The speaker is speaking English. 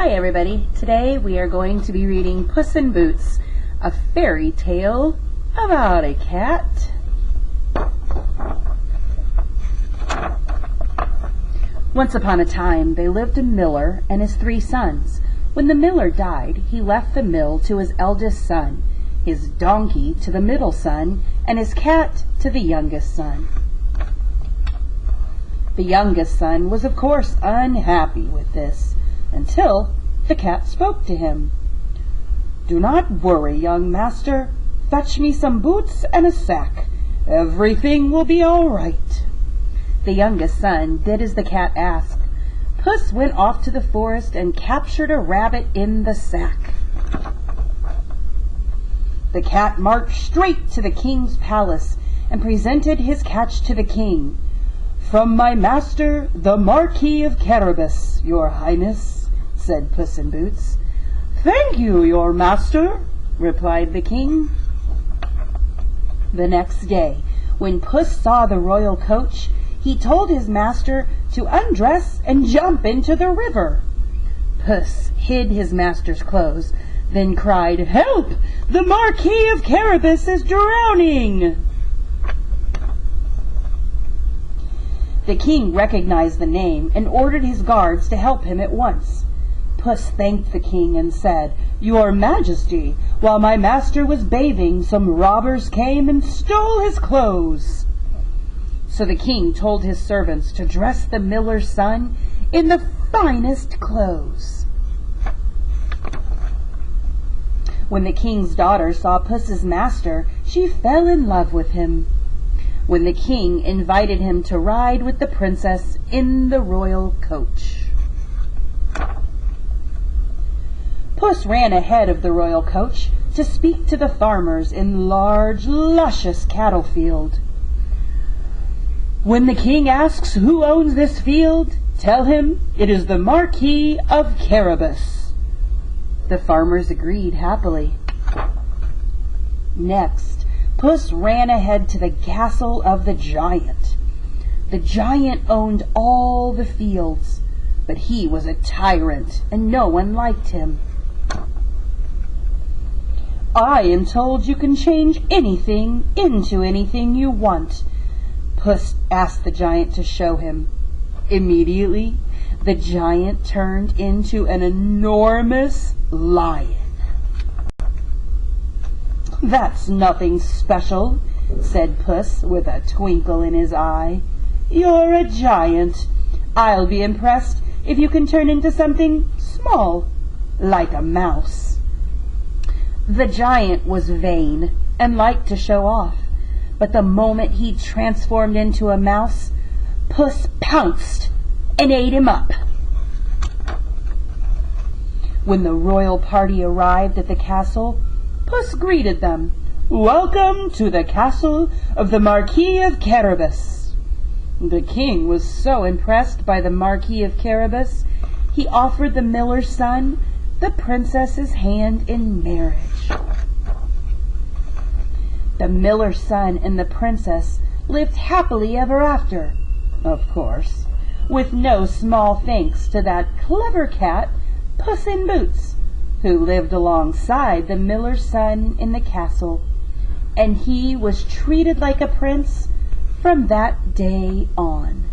Hi everybody, today we are going to be reading Puss in Boots, a fairy tale about a cat. Once upon a time there lived a miller and his 3 sons. When the miller died, he left the mill to his eldest son, his donkey to the middle son, and his cat to the youngest son. The youngest son was of course unhappy with this, until the cat spoke to him. "Do not worry, young master. Fetch me some boots and a sack. Everything will be all right." The youngest son did as the cat asked. Puss went off to the forest and captured a rabbit in the sack. The cat marched straight to the king's palace and presented his catch to the king. "From my master, the Marquis of Carabas, your highness," said Puss in Boots. "Thank you, your master," replied the king. The next day, when Puss saw the royal coach, he told his master to undress and jump into the river. Puss hid his master's clothes, then cried, "Help! The Marquis of Carabas is drowning!" The king recognized the name and ordered his guards to help him at once. Puss thanked the king and said, "Your Majesty, while my master was bathing, some robbers came and stole his clothes." So the king told his servants to dress the miller's son in the finest clothes. When the king's daughter saw Puss's master, she fell in love with him. When the king invited him to ride with the princess in the royal coach. Puss ran ahead of the royal coach to speak to the farmers in large, luscious cattle field. "When the king asks who owns this field, tell him it is the Marquis of Carabas." The farmers agreed happily. Next, Puss ran ahead to the castle of the giant. The giant owned all the fields, but he was a tyrant and no one liked him. "I am told you can change anything into anything you want." Puss asked the giant to show him. Immediately, the giant turned into an enormous lion. "That's nothing special," said Puss with a twinkle in his eye. "You're a giant. I'll be impressed if you can turn into something small, like a mouse." The giant was vain and liked to show off, but the moment he transformed into a mouse, Puss pounced and ate him up. When the royal party arrived at the castle, Puss greeted them. "Welcome to the castle of the Marquis of Carabas." The king was so impressed by the Marquis of Carabas, he offered the miller's son the princess's hand in marriage. The miller's son and the princess lived happily ever after, of course, with no small thanks to that clever cat, Puss in Boots, who lived alongside the miller's son in the castle, and he was treated like a prince from that day on.